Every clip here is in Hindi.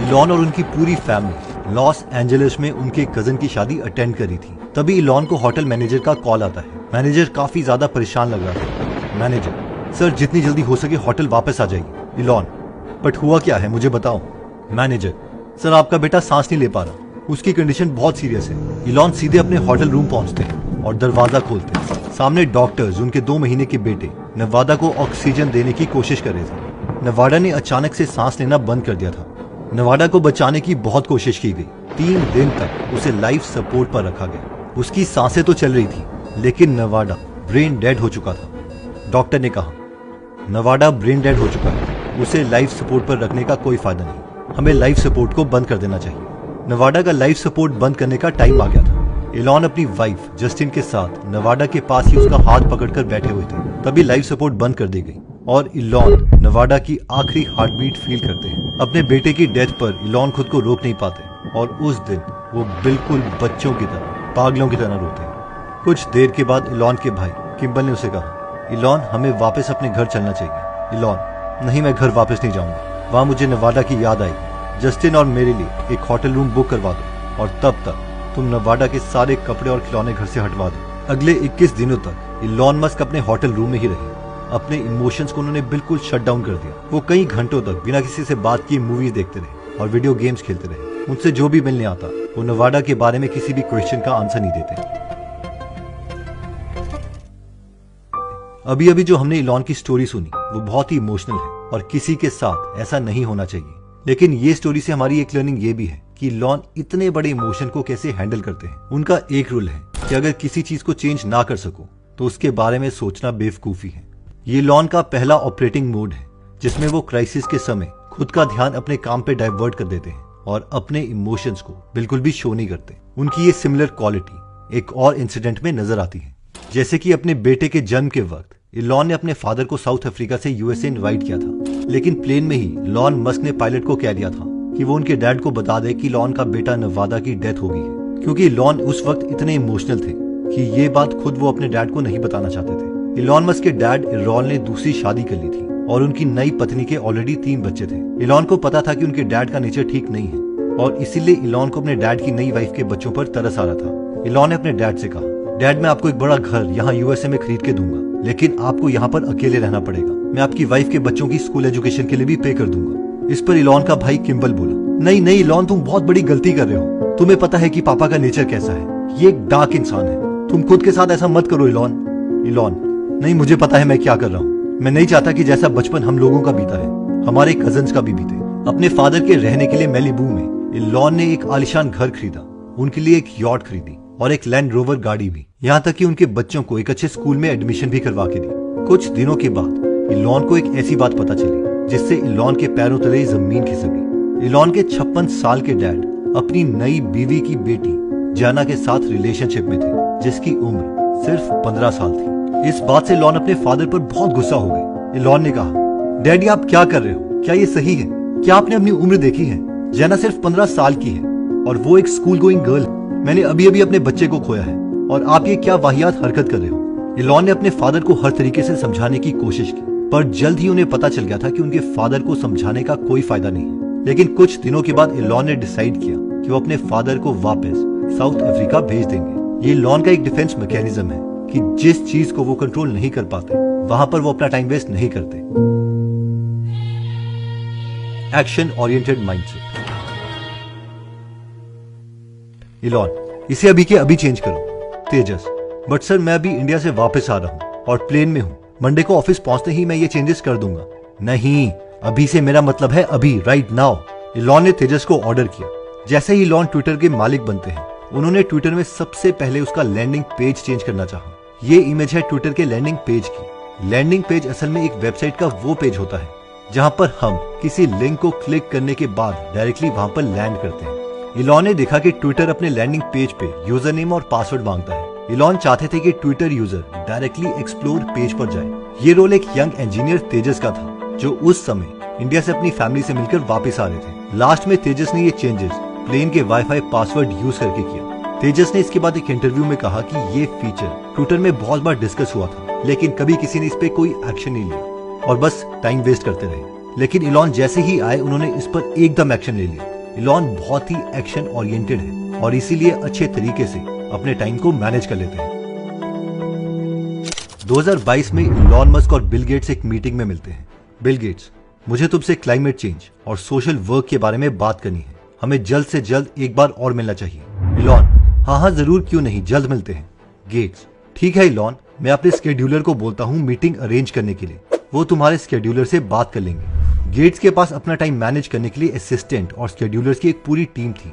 इलॉन और उनकी पूरी फैमिली लॉस एंजलिस में उनके कजन की शादी अटेंड करी थी। तभी इलॉन को होटल मैनेजर का कॉल आता है। मैनेजर काफी ज्यादा परेशान लग रहा था। मैनेजर, सर जितनी जल्दी हो सके होटल वापस आ जाइए। इलॉन, बट हुआ क्या है, मुझे बताओ। मैनेजर, सर आपका बेटा सांस नहीं ले पा रहा, उसकी कंडीशन बहुत सीरियस है। इलॉन सीधे अपने होटल रूम पहुंचते हैं और दरवाजा खोलते हैं। सामने डॉक्टर्स उनके 2 महीने के बेटे नवादा को ऑक्सीजन देने की कोशिश कर रहे थे। नवादा ने अचानक से सांस लेना बंद कर दिया था। नवादा को बचाने की बहुत कोशिश की गई। 3 दिन तक उसे लाइफ सपोर्ट पर रखा गया। उसकी सांसें तो चल रही थी, लेकिन नवादा ब्रेन डेड हो चुका था। डॉक्टर ने कहा, नवादा ब्रेन डेड हो चुका है, उसे लाइफ सपोर्ट पर रखने का कोई फायदा नहीं, हमें लाइफ सपोर्ट को बंद कर देना चाहिए। नवादा का लाइफ सपोर्ट बंद करने का टाइम आ गया था। इलॉन अपनी वाइफ जस्टिन के साथ नवादा के पास ही उसका हाथ पकड़कर बैठे हुए थे। तभी लाइफ सपोर्ट बंद कर दी गई और इलॉन नवादा की आखिरी हार्ट बीट फील करते हैं। अपने बेटे की डेथ पर इलॉन खुद को रोक नहीं पाते और उस दिन वो बिल्कुल बच्चों की तरह, पागलों की तरह रोते हैं। कुछ देर के बाद इलॉन के भाई किम्बल ने उसे कहा, इलॉन हमें वापस अपने घर चलना चाहिए। इलॉन, नहीं मैं घर वापस नहीं जाऊंगा, वहां मुझे नवादा की याद आएगी। जस्टिन और मेरे लिए एक होटल रूम बुक करवा दो और तब तक तुम नवादा के सारे कपड़े और खिलौने घर से हटवा दो। अगले 21 दिनों तक इलॉन मस्क अपने होटल रूम में ही रहे। अपने इमोशंस को उन्होंने बिल्कुल शट डाउन कर दिया। वो कई घंटों तक बिना किसी से बात किए मूवीज देखते रहे और वीडियो गेम्स खेलते रहे। उनसे जो भी मिलने आता वो नवादा के बारे में किसी भी क्वेश्चन का आंसर नहीं देते। अभी अभी जो हमने इलॉन की स्टोरी सुनी वो बहुत ही इमोशनल है और किसी के साथ ऐसा नहीं होना चाहिए। लेकिन ये स्टोरी से हमारी एक लर्निंग ये भी है कि इलॉन इतने बड़े इमोशन को कैसे हैंडल करते हैं। उनका एक रूल है कि अगर किसी चीज को चेंज ना कर सको तो उसके बारे में सोचना बेवकूफी है। ये इलॉन का पहला ऑपरेटिंग मोड है जिसमें वो क्राइसिस के समय खुद का ध्यान अपने काम पे डाइवर्ट कर देते हैं और अपने इमोशंस को बिल्कुल भी शो नहीं करते। उनकी ये सिमिलर क्वालिटी एक और इंसिडेंट में नजर आती है। जैसे कि अपने बेटे के जन्म के वक्त इलॉन ने अपने फादर को साउथ अफ्रीका से यूएसए इनवाइट किया था, लेकिन प्लेन में ही इलॉन मस्क ने पायलट को कह दिया था कि वो उनके डैड को बता दे कि इलॉन का बेटा नवादा की डेथ हो गई है, क्योंकि इलॉन उस वक्त इतने इमोशनल थे कि ये बात खुद वो अपने डैड को नहीं बताना चाहते थे। इलॉन मस्क के डैड इरॉल ने दूसरी शादी कर ली थी और उनकी नई पत्नी के ऑलरेडी 3 बच्चे थे। इलॉन को पता था कि उनके डैड का नेचर ठीक नहीं है और इसीलिए इलॉन को अपने डैड की नई वाइफ के बच्चों पर तरस आ रहा था। इलॉन ने अपने डैड से कहा, डैड मैं आपको एक बड़ा घर यहाँ यूएसए में खरीद के दूंगा, लेकिन आपको यहाँ पर अकेले रहना पड़ेगा। मैं आपकी वाइफ के बच्चों की स्कूल एजुकेशन के लिए भी पे कर दूंगा। इस पर इलॉन का भाई किम्बल बोला, नहीं नहीं इलॉन, तुम बहुत बड़ी गलती कर रहे हो। तुम्हें पता है कि पापा का नेचर कैसा है, ये एक डार्क इंसान है। तुम खुद के साथ ऐसा मत करो इलॉन। इलॉन, नहीं मुझे पता है मैं क्या कर रहा हूँ। मैं नहीं चाहता कि जैसा बचपन हम लोगों का बीता है हमारे कजन्स का भी बीते। अपने फादर के रहने के लिए मैलिबू में इलॉन ने एक आलिशान घर खरीदा, उनके लिए एक यॉट खरीदी और एक लैंड रोवर गाड़ी भी, यहाँ तक कि उनके बच्चों को एक अच्छे स्कूल में एडमिशन भी करवा के दी। कुछ दिनों के बाद इलॉन को एक ऐसी बात पता चली जिससे इलॉन के पैरों तले जमीन खिसक गई। इलॉन के 56 साल के डैड अपनी नई बीवी की बेटी जाना के साथ रिलेशनशिप में थे, जिसकी उम्र सिर्फ 15 साल थी। इस बात से इलॉन अपने फादर पर बहुत गुस्सा हो गए। इलॉन ने कहा, डैडी आप क्या कर रहे हो, क्या ये सही है? क्या आपने अपनी उम्र देखी है? जाना सिर्फ 15 साल की है और वो एक स्कूल गोइंग गर्ल। मैंने अभी अभी अपने बच्चे को खोया है और आप ये क्या वाहियात हरकत कर रहे हो? इलॉन ने अपने फादर को हर तरीके से समझाने की कोशिश की, पर जल्द ही उन्हें पता चल गया था कि उनके फादर को समझाने का कोई फायदा नहीं है। लेकिन कुछ दिनों के बाद इलॉन ने डिसाइड किया कि वो अपने फादर को वापस साउथ अफ्रीका भेज देंगे। ये इलॉन का एक डिफेंस मैकेनिज्म है कि जिस चीज को वो कंट्रोल नहीं कर पाते वहां पर वो अपना टाइम वेस्ट नहीं करते। Action oriented mindset. इलॉन, इसे अभी के अभी चेंज करो। तेजस, बट सर मैं अभी इंडिया से वापस आ रहा हूँ और प्लेन में हूँ, मंडे को ऑफिस पहुंचते ही मैं ये चेंजेस कर दूंगा। नहीं, अभी से मेरा मतलब है अभी, राइट नाउ। इलॉन ने तेजस को ऑर्डर किया। जैसे ही इलॉन ट्विटर के मालिक बनते हैं, उन्होंने ट्विटर में सबसे पहले उसका लैंडिंग पेज चेंज करना चाहा। ये इमेज है ट्विटर के लैंडिंग पेज की। लैंडिंग पेज असल में एक वेबसाइट का वो पेज होता है जहां पर हम किसी लिंक को क्लिक करने के बाद डायरेक्टली वहां पर लैंड करते हैं। इलॉन ने देखा कि ट्विटर अपने लैंडिंग पेज पे यूजर नेम और पासवर्ड मांगता है। इलॉन चाहते थे कि Twitter user directly explore page पर जाए। ये रोल एक यंग इंजीनियर तेजस का था जो उस समय इंडिया से अपनी फैमिली से मिलकर वापस आ रहे थे। लास्ट में तेजस ने ये चेंजेस प्लेन के वाईफाई पासवर्ड यूज करके किया। तेजस ने इसके बाद एक इंटरव्यू में कहा कि ये फीचर ट्विटर में बहुत बार डिस्कस हुआ था, लेकिन कभी किसी ने इस पे कोई एक्शन नहीं लिया और बस टाइम वेस्ट करते रहे। लेकिन इलॉन जैसे ही आए उन्होंने इस पर एकदम एक्शन ले लिया। इलॉन बहुत ही एक्शन ओरिएंटेड है और इसीलिए अच्छे तरीके से अपने टाइम को मैनेज कर लेते हैं। 2022 में इलॉन मस्क और बिल गेट्स एक मीटिंग में मिलते हैं। बिल गेट्स, मुझे तुमसे क्लाइमेट चेंज और सोशल वर्क के बारे में बात करनी है। हमें जल्द से जल्द एक बार और मिलना चाहिए। इलॉन, हाँ जरूर, क्यों नहीं, जल्द मिलते हैं। गेट्स, ठीक है इलॉन, मैं अपने स्केड्यूलर को बोलता हूँ मीटिंग अरेंज करने के लिए, वो तुम्हारे स्केड्यूलर से बात कर लेंगे। गेट्स के पास अपना टाइम मैनेज करने के लिए असिस्टेंट और स्केड्यूलर्स की एक पूरी टीम थी।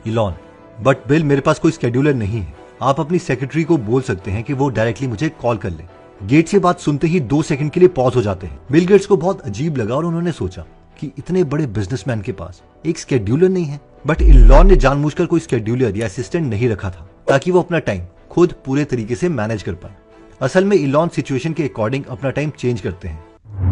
इलॉन, बट बिल, मेरे पास कोई स्केड्यूलर नहीं है। आप अपनी सेक्रेटरी को बोल सकते हैं कि वो डायरेक्टली मुझे कॉल कर ले। गेट्स ये बात सुनते ही 2 सेकंड के लिए पॉज हो जाते हैं। बिल गेट्स को बहुत अजीब लगा और उन्होंने सोचा कि इतने बड़े बिजनेसमैन के पास एक स्केड्यूलर नहीं है। बट इलॉन ने जानबूझकर कोई स्केड्यूलर या असिस्टेंट नहीं रखा था ताकि वो अपना टाइम खुद पूरे तरीके से मैनेज कर पाए। असल में इलॉन सिचुएशन के अकॉर्डिंग अपना टाइम चेंज करते हैं।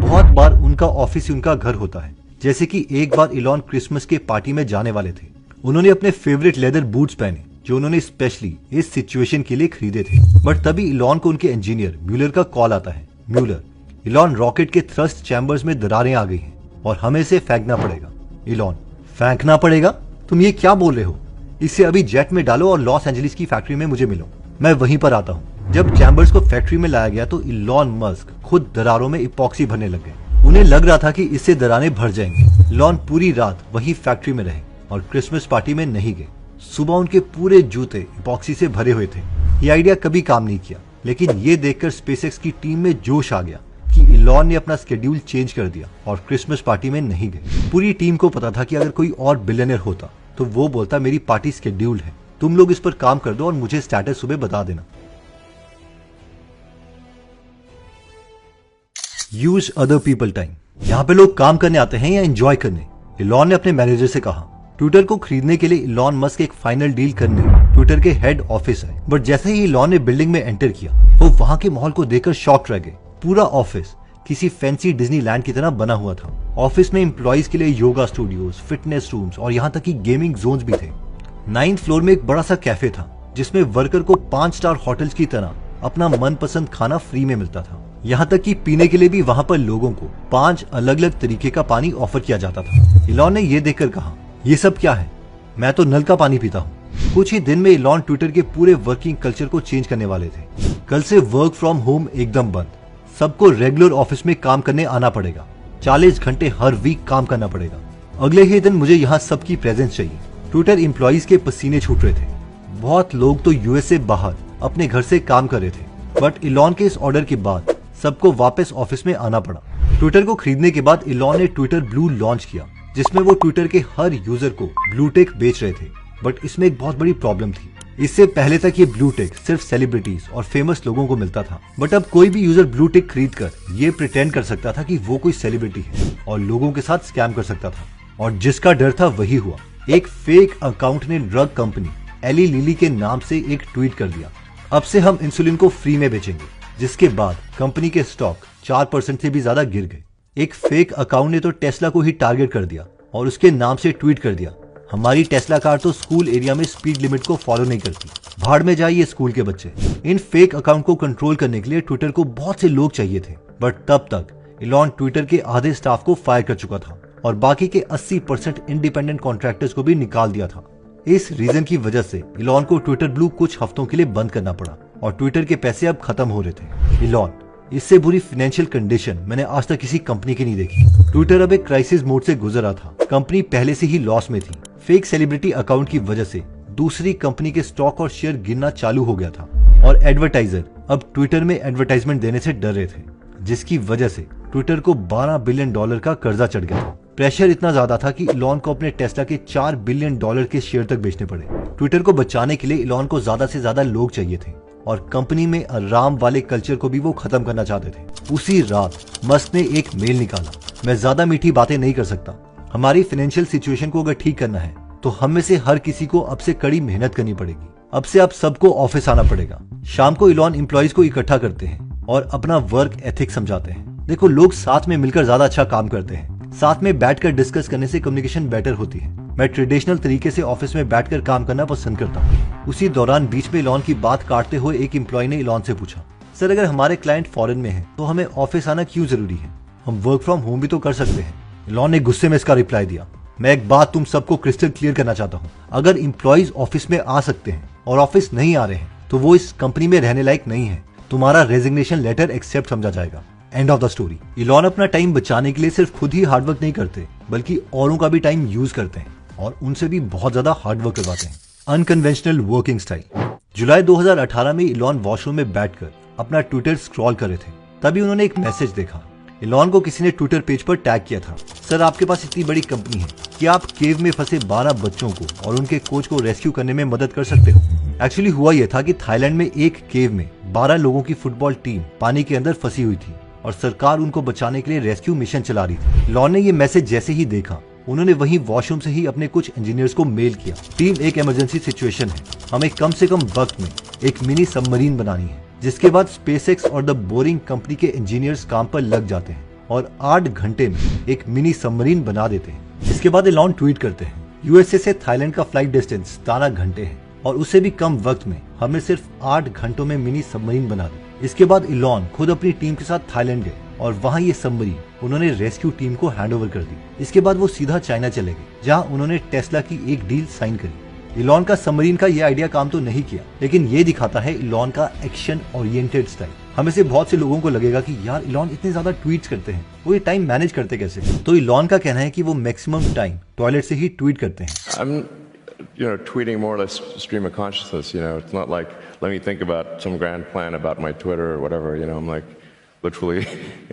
बहुत बार उनका ऑफिस ही उनका घर होता है। जैसे कि एक बार इलॉन क्रिसमस के पार्टी में जाने वाले थे। उन्होंने अपने फेवरेट लेदर बूट्स पहने जो उन्होंने स्पेशली इस सिचुएशन के लिए खरीदे थे। बट तभी इलॉन को उनके इंजीनियर म्यूलर का कॉल आता है। म्यूलर, इलॉन, रॉकेट के थ्रस्ट चैम्बर्स में दरारें आ गई हैं और हमें इसे फेंकना पड़ेगा। इलॉन, फेंकना पड़ेगा? तुम ये क्या बोल रहे हो? इसे अभी जेट में डालो और लॉस एंजलिस की फैक्ट्री में मुझे मिलो, मैं वहीं पर आता हूँ। जब चैम्बर्स को फैक्ट्री में लाया गया तो इलॉन मस्क खुद दरारों में इपॉक्सी भरने लग गए। उन्हें लग रहा था कि इससे दरारें भर जाएंगी। इलॉन पूरी रात वही फैक्ट्री में रहे और क्रिसमस पार्टी में नहीं गए। सुबह उनके पूरे जूते इपॉक्सी से भरे हुए थे। ये आइडिया कभी काम नहीं किया, लेकिन ये देखकर स्पेसएक्स की टीम में जोश आ गया कि इलॉन ने अपना स्केड्यूल चेंज कर दिया और क्रिसमस पार्टी में नहीं गए। पूरी टीम को पता था कि अगर कोई और बिलियनर होता तो वो बोलता मेरी पार्टी स्केड्यूल्ड है, तुम लोग इस पर काम कर दो और मुझे स्टेटस सुबह बता देना। Use other people time. यहाँ पे लोग काम करने आते हैं या एंजॉय करने? इलॉन ने अपने मैनेजर से कहा। ट्विटर को खरीदने के लिए इलॉन मस्क एक फाइनल डील करने ट्विटर के हेड ऑफिस आए। बट जैसे ही इलॉन ने बिल्डिंग में एंटर किया वो वहां के माहौल को देखकर शॉक्ड रह गए। पूरा ऑफिस किसी फैंसी डिज्नीलैंड की तरह बना हुआ था। ऑफिस में एम्प्लॉइज के लिए योगा स्टूडियोज, फिटनेस रूम्स और यहाँ तक कि गेमिंग जोन्स भी थे। 9th फ्लोर में एक बड़ा सा कैफे था जिसमें वर्कर को 5 स्टार होटल्स की तरह अपना मनपसंद खाना फ्री में मिलता था। यहाँ तक कि पीने के लिए भी वहाँ पर लोगों को 5 अलग अलग तरीके का पानी ऑफर किया जाता था। इलॉन ने ये देखकर कहा, ये सब क्या है? मैं तो नल का पानी पीता हूँ। कुछ ही दिन में इलॉन ट्विटर के पूरे वर्किंग कल्चर को चेंज करने वाले थे। कल से वर्क फ्रॉम होम एकदम बंद। सबको रेगुलर ऑफिस में काम करने आना पड़ेगा। 40 घंटे हर वीक काम करना पड़ेगा। अगले ही दिन मुझे यहाँ सबकी प्रेजेंस चाहिए। ट्विटर एम्प्लॉइज के पसीने छूट रहे थे। बहुत लोग तो यूएस से बाहर अपने घर से काम कर रहे थे। बट इलॉन के इस ऑर्डर के बाद सबको वापस ऑफिस में आना पड़ा। ट्विटर को खरीदने के बाद इलॉन ने ट्विटर ब्लू लॉन्च किया जिसमें वो ट्विटर के हर यूजर को ब्लू टेक बेच रहे थे। बट इसमें एक बहुत बड़ी प्रॉब्लम थी। इससे पहले तक ये ब्लू टेक सिर्फ सेलिब्रिटीज और फेमस लोगों को मिलता था। बट अब कोई भी यूजर ब्लू टेक खरीद कर ये प्रिटेंड कर सकता था कि वो कोई सेलिब्रिटी है और लोगों के साथ स्कैम कर सकता था। और जिसका डर था वही हुआ। एक फेक अकाउंट ने ड्रग कंपनी एली लिली के नाम से एक ट्वीट कर दिया, अब से हम इंसुलिन को फ्री में बेचेंगे। जिसके बाद कंपनी के स्टॉक 4% से भी ज्यादा गिर गए। एक फेक अकाउंट ने तो टेस्ला को ही टारगेट कर दिया और उसके नाम से ट्वीट कर दिया, हमारी टेस्ला कार तो स्कूल एरिया में स्पीड लिमिट को फॉलो नहीं करती, भाड़ में जाइए स्कूल के बच्चे। इन फेक अकाउंट को कंट्रोल करने के लिए ट्विटर को बहुत से लोग चाहिए थे। बट तब तक इलॉन ट्विटर के आधे स्टाफ को फायर कर चुका था और बाकी के 80% इंडिपेंडेंट कॉन्ट्रैक्टर्स को भी निकाल दिया था। इस रीजन की वजह से इलॉन को ट्विटर ब्लू कुछ हफ्तों के लिए बंद करना पड़ा और ट्विटर के पैसे अब खत्म हो रहे थे। इलॉन, इससे बुरी फाइनेंशियल कंडीशन मैंने आज तक किसी कंपनी की नहीं देखी। ट्विटर अब एक क्राइसिस मोड से गुजर रहा था। कंपनी पहले से ही लॉस में थी। फेक सेलिब्रिटी अकाउंट की वजह से दूसरी कंपनी के स्टॉक और शेयर गिरना चालू हो गया था और एडवर्टाइजर अब ट्विटर में एडवर्टाइजमेंट देने से डर रहे थे, जिसकी वजह से ट्विटर को $12 बिलियन का कर्जा चढ़ गया था। प्रेशर इतना ज्यादा था कि इलॉन को अपने टेस्ला के $4 बिलियन के शेयर तक बेचने पड़े। ट्विटर को बचाने के लिए इलॉन को ज्यादा से ज्यादा लोग चाहिए थे और कंपनी में आराम वाले कल्चर को भी वो खत्म करना चाहते थे। उसी रात मस्क ने एक मेल निकाला, मैं ज्यादा मीठी बातें नहीं कर सकता। हमारी फाइनेंशियल सिचुएशन को अगर ठीक करना है तो हम में से हर किसी को अब से कड़ी मेहनत करनी पड़ेगी। अब से आप सबको ऑफिस आना पड़ेगा। शाम को इलॉन एम्प्लॉइज को इकट्ठा करते हैं और अपना वर्क एथिक समझाते हैं। देखो, लोग साथ में मिलकर ज्यादा अच्छा काम करते हैं। साथ में बैठकर डिस्कस करने से कम्युनिकेशन बेटर होती है। मैं ट्रेडिशनल तरीके से ऑफिस में बैठकर काम करना पसंद करता हूँ। उसी दौरान बीच में इलॉन की बात काटते हुए एक एम्प्लॉय ने इलॉन से पूछा, सर अगर हमारे क्लाइंट फॉरेन में है तो हमें ऑफिस आना क्यों जरूरी है? हम वर्क फ्रॉम होम भी तो कर सकते हैं। इलॉन ने गुस्से में इसका रिप्लाई दिया, मैं एक बात तुम सबको क्रिस्टल क्लियर करना चाहता हूँ, अगर एम्प्लॉइज ऑफिस में आ सकते हैं और ऑफिस नहीं आ रहे हैं तो वो इस कंपनी में रहने लायक नहीं है। तुम्हारा रेजिग्नेशन लेटर एक्सेप्ट समझा जाएगा। End of the story. Elon अपना टाइम बचाने के लिए सिर्फ खुद ही हार्डवर्क नहीं करते बल्कि औरों का भी टाइम यूज करते हैं और उनसे भी बहुत ज्यादा हार्डवर्क करवाते हैं। Unconventional working style. जुलाई 2018 में इलॉन वॉशरूम में बैठकर अपना ट्विटर स्क्रॉल कर रहे थे, तभी उन्होंने एक मैसेज देखा। इलॉन को किसी ने ट्विटर पेज पर टैग किया था, सर आपके पास इतनी बड़ी कंपनी है कि आप केव में फंसे 12 बच्चों को और उनके कोच को रेस्क्यू करने में मदद कर सकते हो। एक्चुअली हुआ यह था कि थाईलैंड में एक केव में 12 लोगों की फुटबॉल टीम पानी के अंदर फंसी हुई थी और सरकार उनको बचाने के लिए रेस्क्यू मिशन चला रही थी। इलॉन ने यह मैसेज जैसे ही देखा, उन्होंने वहीं वॉशरूम से ही अपने कुछ इंजीनियर्स को मेल किया, टीम एक इमरजेंसी सिचुएशन है, हमें कम से कम वक्त में एक मिनी सबमरीन बनानी है। जिसके बाद स्पेसएक्स और द बोरिंग कंपनी के इंजीनियर्स काम पर लग जाते हैं और 8 घंटे में एक मिनी सबमरीन बना देते हैं। जिसके बाद इलॉन ट्वीट करते हैं, यूएसए से थाईलैंड का फ्लाइट डिस्टेंस 17 घंटे है और उससे भी कम वक्त में हमने सिर्फ 8 घंटों में मिनी सबमरीन बना दी। इसके बाद इलॉन खुद अपनी टीम के साथ थाईलैंड गए और वहां ये सबमरीन उन्होंने रेस्क्यू टीम को हैंडओवर कर दी। इसके बाद वो सीधा चाइना चले गए जहां उन्होंने टेस्ला की एक डील साइन करी। इलॉन का सबमरीन का ये आइडिया काम तो नहीं किया, लेकिन ये दिखाता है इलॉन का एक्शन ओरिएंटेड स्टाइल। हमें से बहुत से लोगों को लगेगा कि यार इलॉन इतने ज्यादा ट्वीट्स करते हैं, वो ये टाइम मैनेज करते कैसे? तो इलॉन का कहना है कि वो मैक्सिमम टाइम टॉयलेट से ही ट्वीट करते हैं। Tweeting more or less stream of consciousness. It's not like let me think about some grand plan about my Twitter or whatever. I'm like literally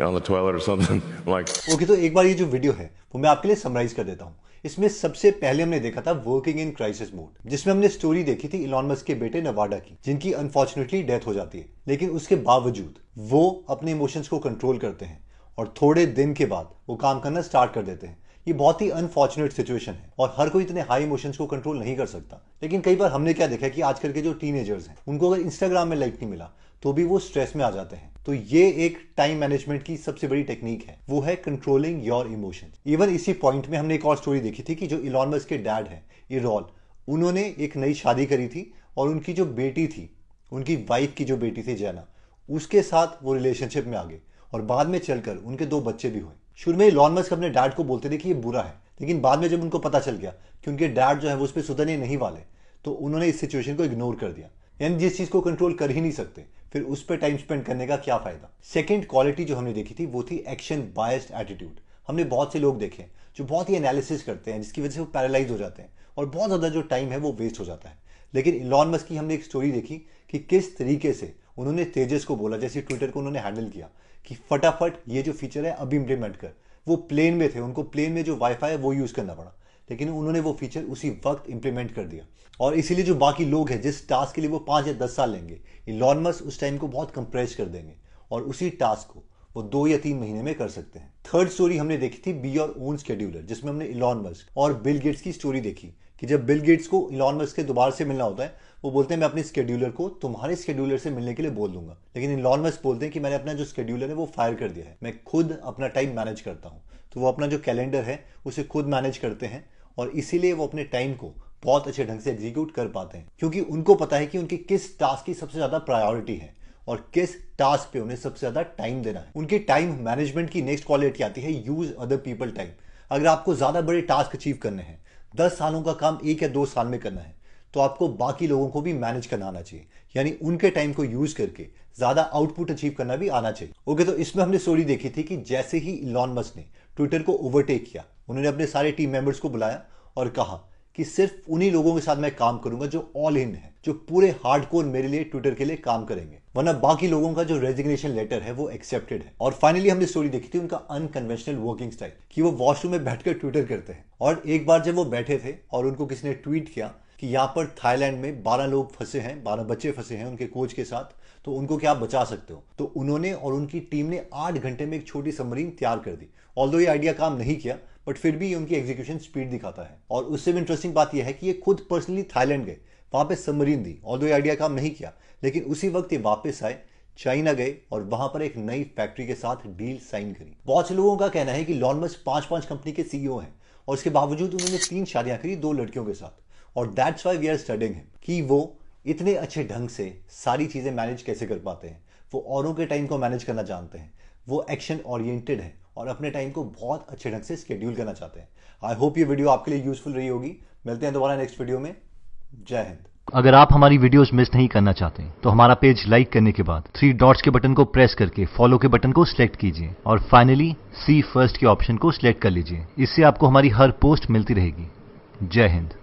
on the toilet or something. I'm like. Okay, तो एक बार ये जो वीडियो है वो मैं आपके लिए समराइज कर देता हूँ। इसमें सबसे पहले हमने देखा था वर्किंग इन क्राइसिस मोड, जिसमें हमने स्टोरी देखी थी इलॉन मस्क के बेटे नवाडा की, जिनकी अनफॉर्चुनेटली डेथ हो जाती है, लेकिन उसके बावजूद वो अपने इमोशंस को कंट्रोल करते हैं और थोड़े दिन के बाद वो काम करना स्टार्ट कर देते हैं। ये बहुत ही अनफॉर्चुनेट सिचुएशन है और हर कोई इतने हाई इमोशंस को कंट्रोल नहीं कर सकता। लेकिन कई बार हमने क्या देखा कि आजकल के जो टीनेजर्स हैं उनको अगर इंस्टाग्राम में लाइक नहीं मिला तो भी वो स्ट्रेस में आ जाते हैं। तो ये एक टाइम मैनेजमेंट की सबसे बड़ी टेक्निक है, वो है कंट्रोलिंग योर इमोशंस। इवन इसी पॉइंट में हमने एक और स्टोरी देखी थी कि जो इलॉन मस्क के डैड है इरॉल, उन्होंने एक नई शादी करी थी और उनकी जो बेटी थी, उनकी वाइफ की जो बेटी थी जैना, उसके साथ वो रिलेशनशिप में आ गए और बाद में चलकर उनके 2 बच्चे भी हुए। शुरू में इलॉन मस्क अपने डैड को बोलते थे कि ये बुरा है, लेकिन बाद में जब उनको पता चल गया कि उनके डैड जो है वो उस पर सुधरने नहीं वाले, तो उन्होंने इस सिचुएशन को इग्नोर कर दिया। यानी जिस चीज को कंट्रोल कर ही नहीं सकते फिर उस पर टाइम स्पेंड करने का क्या फायदा। सेकंड क्वालिटी जो हमने देखी थी वो थी एक्शन बायस्ड एटीट्यूड। हमने बहुत से लोग देखे जो बहुत ही एनालिसिस करते हैं, जिसकी वजह से वो पैरालाइज हो जाते हैं और बहुत ज्यादा जो टाइम है वो वेस्ट हो जाता है। लेकिन इलॉन मस्क की हमने एक स्टोरी देखी कि किस तरीके से उन्होंने तेजस को बोला, जैसे ट्विटर को उन्होंने हैंडल किया कि फटाफट ये जो फीचर है अभी इंप्लीमेंट कर। वो प्लेन में थे, उनको प्लेन में जो वाईफाई है वो यूज करना पड़ा, लेकिन उन्होंने वो फीचर उसी वक्त इंप्लीमेंट कर दिया। और इसीलिए जो बाकी लोग हैं जिस टास्क के लिए वो 5 या 10 साल लेंगे, इलॉन मस्क उस टाइम को बहुत कंप्रेस कर देंगे और उसी टास्क को वो 2 या 3 महीने में कर सकते हैं। थर्ड स्टोरी हमने देखी थी बी योर ओन शेड्यूलर, जिसमें हमने इलॉन मस्क और बिल गेट्स की स्टोरी देखी कि जब बिल गेट्स को इलॉन मस्क के दोबारा से मिलना होता है, वो बोलते हैं मैं अपने शेड्यूलर को तुम्हारे शेड्यूलर से मिलने के लिए बोल दूंगा, लेकिन इलॉन मस्क बोलते हैं कि मैंने अपना जो शेड्यूलर है वो फायर कर दिया है, मैं खुद अपना टाइम मैनेज करता हूं। तो वो अपना जो कैलेंडर है उसे खुद मैनेज करते हैं और इसीलिए वो अपने टाइम को बहुत अच्छे ढंग से एग्जीक्यूट कर पाते हैं, क्योंकि उनको पता है कि उनकी किस टास्क की सबसे ज्यादा प्रायोरिटी है और किस टास्क पे उन्हें सबसे ज्यादा टाइम देना है। उनके टाइम मैनेजमेंट की नेक्स्ट क्वालिटी आती है यूज अदर पीपल टाइम। अगर आपको ज्यादा बड़े टास्क अचीव करने हैं, 10 सालों का काम 1 या 2 साल में करना है, तो आपको बाकी लोगों को भी मैनेज करना आना चाहिए, यानी उनके टाइम को यूज करके ज्यादा आउटपुट अचीव करना भी आना चाहिए। ओके, तो इसमें हमने स्टोरी देखी थी कि जैसे ही इलॉन मस्क ने ट्विटर को ओवरटेक किया, उन्होंने अपने सारे टीम मेंबर्स को बुलाया और कहा कि सिर्फ उन्हीं लोगों के साथ मैं काम करूंगा जो ऑल इन है, जो पूरे हार्डकोर मेरे लिए ट्विटर के लिए काम करेंगे, वरना बाकी लोगों का जो रेजिग्नेशन लेटर है वो एक्सेप्टेड है। और फाइनली हमने स्टोरी देखी थी उनका अनकन्वेंशनल वर्किंग स्टाइल, कि वो वॉशरूम में बैठकर ट्विटर करते हैं। और एक बार जब वो बैठे थे और उनको किसी ने ट्वीट किया कि यहाँ पर थाईलैंड में 12 लोग फंसे हैं, 12 बच्चे फंसे हैं उनके कोच के साथ, तो उनको क्या आप बचा सकते हो, तो उन्होंने और उनकी टीम ने 8 घंटे में एक छोटी सबमरीन तैयार कर दी। ऑल्दो ये आइडिया काम नहीं किया, बट फिर भी उनकी एग्जीक्यूशन स्पीड दिखाता है। और उससे भी इंटरेस्टिंग बात यह है कि ये खुद पर्सनली थाईलैंड गए, वहां पे सबमरीन दी। ऑल्दो ये आइडिया काम नहीं किया, लेकिन उसी वक्त ये वापस आए, चाइना गए और वहां पर एक नई फैक्ट्री के साथ डील साइन करी। बहुत से लोगों का कहना है कि इलॉन मस्क 5-5 कंपनी के सीईओ हैं और इसके बावजूद उन्होंने 3 शादियां करी 2 लड़कियों के साथ। और that's why we are studying him, कि वो इतने अच्छे ढंग से सारी चीजें मैनेज कैसे कर पाते हैं। वो औरों के टाइम को मैनेज करना जानते हैं, वो एक्शन ओरिएंटेड है और अपने टाइम को बहुत अच्छे ढंग से स्केड्यूल करना चाहते हैं। आई होप ये वीडियो आपके लिए यूजफुल रही होगी। मिलते हैं दोबारा नेक्स्ट वीडियो में। जय हिंद। अगर आप हमारी वीडियोस मिस नहीं करना चाहते तो हमारा पेज लाइक करने के बाद 3 डॉट्स के बटन को प्रेस करके फॉलो के बटन को सिलेक्ट कीजिए और फाइनली सी फर्स्ट के ऑप्शन को सिलेक्ट कर लीजिए। इससे आपको हमारी हर पोस्ट मिलती रहेगी। जय हिंद।